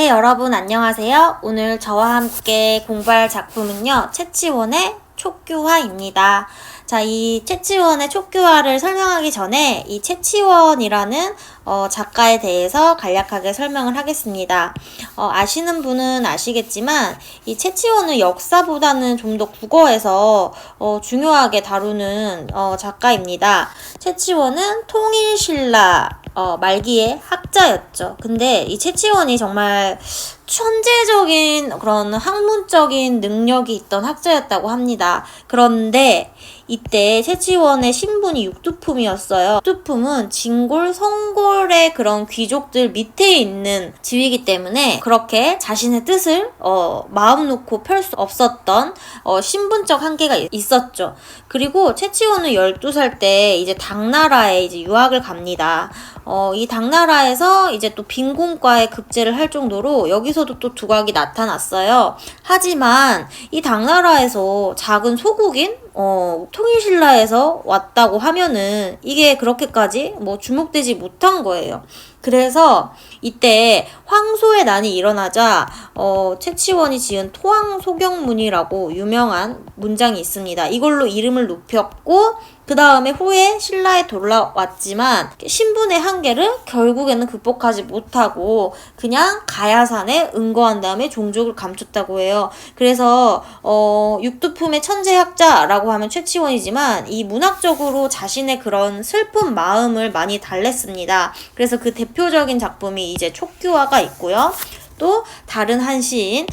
네, 여러분 안녕하세요. 오늘 저와 함께 공부할 작품은요, 채치원의 촉규화입니다. 자, 이 채치원의 촉규화를 설명하기 전에 이 채치원이라는 작가에 대해서 간략하게 설명을 하겠습니다. 아시는 분은 아시겠지만 이 채치원은 역사보다는 좀 더 국어에서 중요하게 다루는 작가입니다. 채치원은 통일신라 말기의 학자였죠. 근데 이 채치원이 정말 천재적인 그런 학문적인 능력이 있던 학자였다고 합니다. 그런데 이때 채치원의 신분이 육두품이었어요. 육두품은 진골, 성골의 그런 귀족들 밑에 있는 지위이기 때문에 그렇게 자신의 뜻을 마음 놓고 펼 수 없었던 신분적 한계가 있었죠. 그리고 채치원은 12살 때 이제 당나라에 이제 유학을 갑니다. 이 당나라에서 이제 또 빈곤과에 급제를 할 정도로 여기서도 또 두각이 나타났어요. 하지만 이 당나라에서 작은 소국인 통일신라에서 왔다고 하면은 이게 그렇게까지 주목되지 못한 거예요. 그래서 이때 황소의 난이 일어나자 채치원이 지은 토항소경문이라고 유명한 문장이 있습니다. 이걸로 이름을 높였고 그 다음에 후에 신라에 돌아왔지만 신분의 한계를 결국에는 극복하지 못하고 그냥 가야산에 응거한 다음에 종족을 감췄다고 해요. 그래서 육두품의 천재학자라고 하면 채치원이지만 이 문학적으로 자신의 그런 슬픈 마음을 많이 달랬습니다. 그래서 그 대표적인 작품이 이제 촉규화가 있고요. 또 다른 한 시인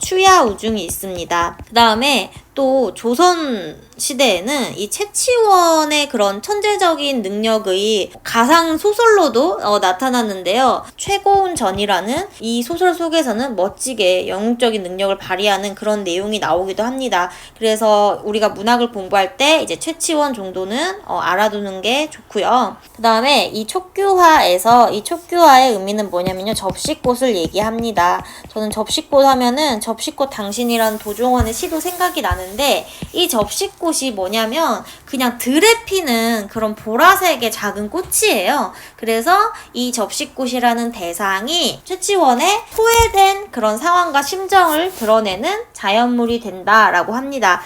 추야우중이 있습니다. 그 다음에 또 조선 시대에는 이 채치원의 그런 천재적인 능력의 가상 소설로도 나타났는데요. 최고운 전이라는 이 소설 속에서는 멋지게 영웅적인 능력을 발휘하는 그런 내용이 나오기도 합니다. 그래서 우리가 문학을 공부할 때 이제 채치원 정도는 알아두는 게 좋고요. 그 다음에 이 촉규화에서 이 촉규화의 의미는 뭐냐면요, 접시꽃을 얘기합니다. 저는 접시꽃 하면은 접시꽃 당신이라는 도종원의 시도 생각이 나는데 이 접시꽃이 뭐냐면 그냥 들에 피는 그런 보라색의 작은 꽃이에요. 그래서 이 접시꽃이라는 대상이 채치원의 소외된 그런 상황과 심정을 드러내는 자연물이 된다라고 합니다.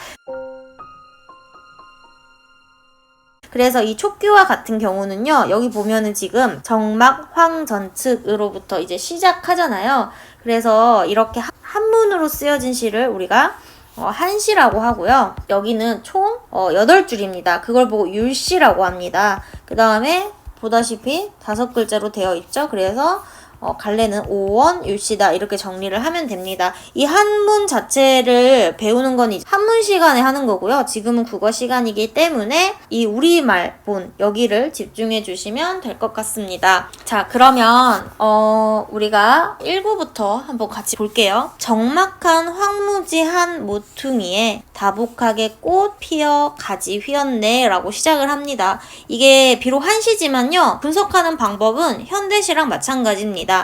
그래서 이 촉규화 같은 경우는요, 여기 보면은 지금 정막 황전측으로부터 이제 시작하잖아요. 그래서 이렇게 한문으로 쓰여진 시를 우리가 한시라고 하고요. 여기는 총 8줄입니다. 그걸 보고 율시라고 합니다. 그 다음에 보다시피 5글자로 되어 있죠. 그래서 갈래는 오원 율시다 이렇게 정리를 하면 됩니다. 이 한문 자체를 배우는 건 한문 시간에 하는 거고요. 지금은 국어 시간이기 때문에 이 우리말 본 여기를 집중해 주시면 될 것 같습니다. 자, 그러면 우리가 1구부터 한번 같이 볼게요. 적막한 황무지한 모퉁이에 다복하게 꽃 피어 가지 휘었네 라고 시작을 합니다. 이게 비록 한시지만요, 분석하는 방법은 현대시랑 마찬가지입니다.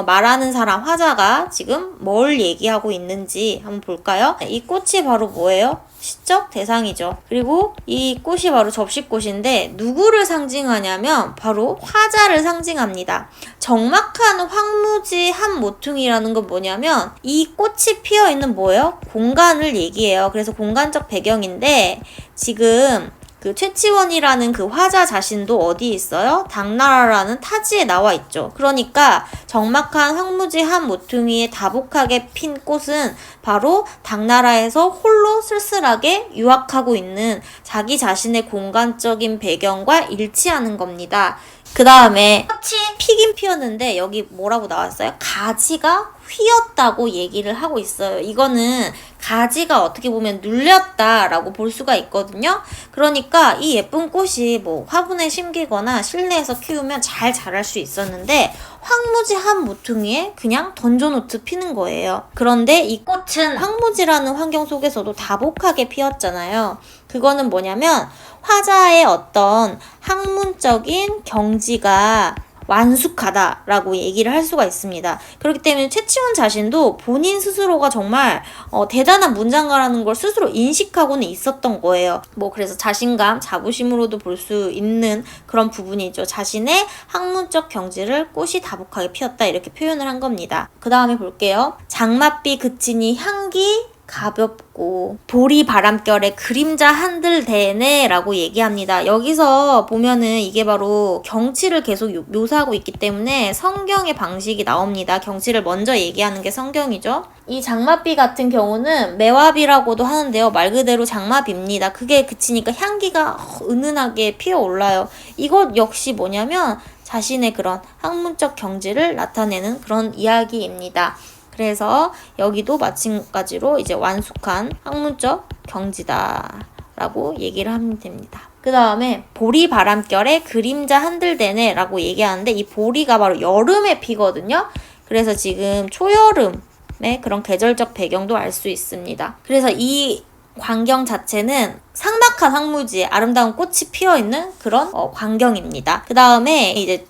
말하는 사람 화자가 지금 뭘 얘기하고 있는지 한번 볼까요? 이 꽃이 바로 뭐예요? 시적 대상이죠. 그리고 이 꽃이 바로 접시꽃인데 누구를 상징하냐면 바로 화자를 상징합니다. 적막한 황무지한 모퉁이라는 건 뭐냐면 이 꽃이 피어있는 뭐예요? 공간을 얘기해요. 그래서 공간적 배경인데 지금 그 채치원이라는 그 화자 자신도 어디 있어요? 당나라라는 타지에 나와 있죠. 그러니까 적막한 황무지한 모퉁이에 다복하게 핀 꽃은 바로 당나라에서 홀로 쓸쓸하게 유학하고 있는 자기 자신의 공간적인 배경과 일치하는 겁니다. 그 다음에 꽃이 피긴 피었는데 여기 뭐라고 나왔어요? 가지가 휘었다고 얘기를 하고 있어요. 이거는 가지가 어떻게 보면 눌렸다라고 볼 수가 있거든요. 그러니까 이 예쁜 꽃이 화분에 심기거나 실내에서 키우면 잘 자랄 수 있었는데 황무지한 모퉁이에 그냥 던져놓듯 피는 거예요. 그런데 이 꽃은 황무지라는 환경 속에서도 다복하게 피었잖아요. 그거는 뭐냐면 화자의 어떤 학문적인 경지가 완숙하다라고 얘기를 할 수가 있습니다. 그렇기 때문에 최치원 자신도 본인 스스로가 정말 대단한 문장가라는 걸 스스로 인식하고는 있었던 거예요. 뭐 그래서 자신감, 자부심으로도 볼 수 있는 그런 부분이죠. 자신의 학문적 경지를 꽃이 다복하게 피었다 이렇게 표현을 한 겁니다. 그 다음에 볼게요. 장맛비 그치니 향기 가볍고 보리 바람결에 그림자 한들 대네 라고 얘기합니다. 여기서 보면은 이게 바로 경치를 계속 묘사하고 있기 때문에 성경의 방식이 나옵니다. 경치를 먼저 얘기하는 게 성경이죠. 이 장맛비 같은 경우는 매화비라고도 하는데요. 말 그대로 장맛비입니다. 그게 그치니까 향기가 은은하게 피어올라요. 이것 역시 뭐냐면 자신의 그런 학문적 경지를 나타내는 그런 이야기입니다. 그래서 여기도 마찬가지로 이제 완숙한 학문적 경지다 라고 얘기를 하면 됩니다. 그 다음에 보리 바람결에 그림자 한들대네 라고 얘기하는데 이 보리가 바로 여름에 피거든요. 그래서 지금 초여름의 그런 계절적 배경도 알 수 있습니다. 그래서 이 광경 자체는 삭막한 황무지에 아름다운 꽃이 피어있는 그런 광경입니다. 그 다음에 이제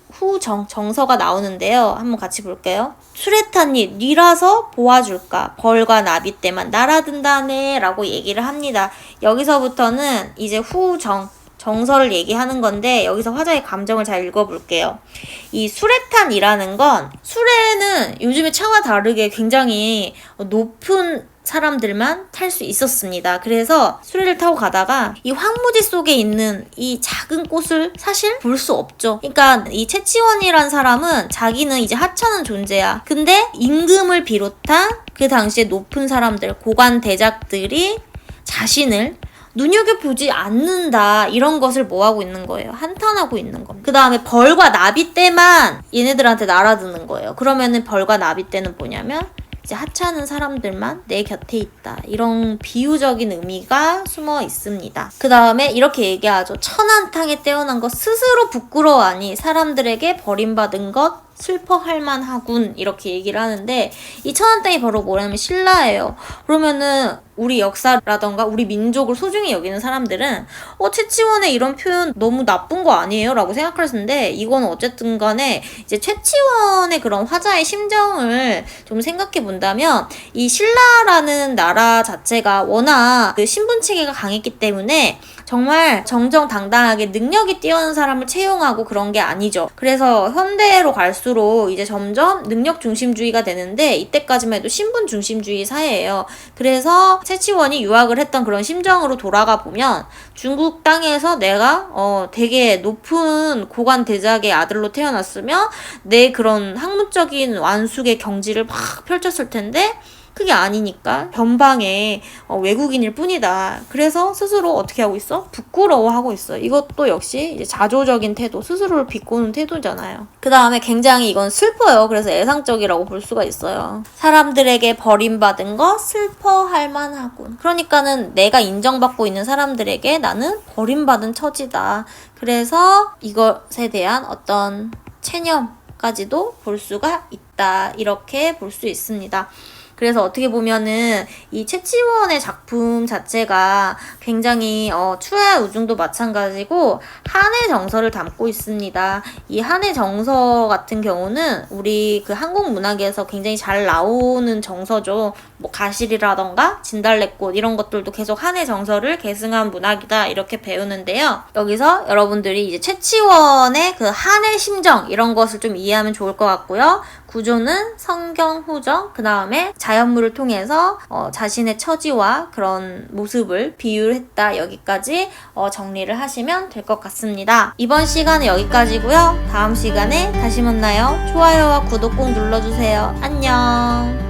정서가 나오는데요. 한번 같이 볼게요. 수레탄이 니라서 보아줄까 벌과 나비 때만 날아든다네 라고 얘기를 합니다. 여기서부터는 이제 정서를 얘기하는 건데 여기서 화자의 감정을 잘 읽어볼게요. 이 수레탄이라는 건 수레는 요즘에 차와 다르게 굉장히 높은 사람들만 탈 수 있었습니다. 그래서 수레를 타고 가다가 이 황무지 속에 있는 이 작은 꽃을 사실 볼 수 없죠. 그러니까 이 채치원이란 사람은 자기는 이제 하찮은 존재야. 근데 임금을 비롯한 그 당시에 높은 사람들, 고관 대작들이 자신을 눈여겨보지 않는다 이런 것을 뭐하고 있는 거예요? 한탄하고 있는 겁니다. 그 다음에 벌과 나비 때만 얘네들한테 날아드는 거예요. 그러면은 벌과 나비 때는 뭐냐면 이제 하찮은 사람들만 내 곁에 있다. 이런 비유적인 의미가 숨어 있습니다. 그 다음에 이렇게 얘기하죠. 천한탕에 떼어난 것 스스로 부끄러워하니 사람들에게 버림받은 것 슬퍼할 만하군 이렇게 얘기를 하는데 이 천한땅이 바로 뭐냐면 신라예요. 그러면은 우리 역사라던가 우리 민족을 소중히 여기는 사람들은 채치원의 이런 표현 너무 나쁜 거 아니에요? 라고 생각할 텐데 이건 어쨌든 간에 이제 채치원의 그런 화자의 심정을 좀 생각해 본다면 이 신라라는 나라 자체가 워낙 그 신분 체계가 강했기 때문에 정말 정정당당하게 능력이 뛰어난 사람을 채용하고 그런 게 아니죠. 그래서 현대로 갈수록 이제 점점 능력 중심주의가 되는데 이때까지만 해도 신분 중심주의 사회예요. 그래서 채치원이 유학을 했던 그런 심정으로 돌아가 보면 중국 땅에서 내가 되게 높은 고관 대작의 아들로 태어났으면 내 그런 학문적인 완숙의 경지를 막 펼쳤을 텐데 그게 아니니까 변방의 외국인일 뿐이다. 그래서 스스로 어떻게 하고 있어? 부끄러워하고 있어. 이것도 역시 이제 자조적인 태도, 스스로를 비꼬는 태도잖아요. 그 다음에 굉장히 이건 슬퍼요. 그래서 애상적이라고 볼 수가 있어요. 사람들에게 버림받은 거 슬퍼할 만하군. 그러니까는 내가 인정받고 있는 사람들에게 나는 버림받은 처지다. 그래서 이것에 대한 어떤 체념까지도 볼 수가 있다. 이렇게 볼 수 있습니다. 그래서 어떻게 보면은 이 채치원의 작품 자체가 굉장히 추야 우중도 마찬가지고 한의 정서를 담고 있습니다. 이 한의 정서 같은 경우는 우리 그 한국 문학에서 굉장히 잘 나오는 정서죠. 뭐 가실이라던가 진달래꽃 이런 것들도 계속 한의 정서를 계승한 문학이다 이렇게 배우는데요. 여기서 여러분들이 이제 채치원의 그 한의 심정 이런 것을 좀 이해하면 좋을 것 같고요. 구조는 성경 후정, 그 다음에 자연물을 통해서 자신의 처지와 그런 모습을 비유를 했다. 여기까지 정리를 하시면 될 것 같습니다. 이번 시간은 여기까지고요. 다음 시간에 다시 만나요. 좋아요와 구독 꼭 눌러주세요. 안녕.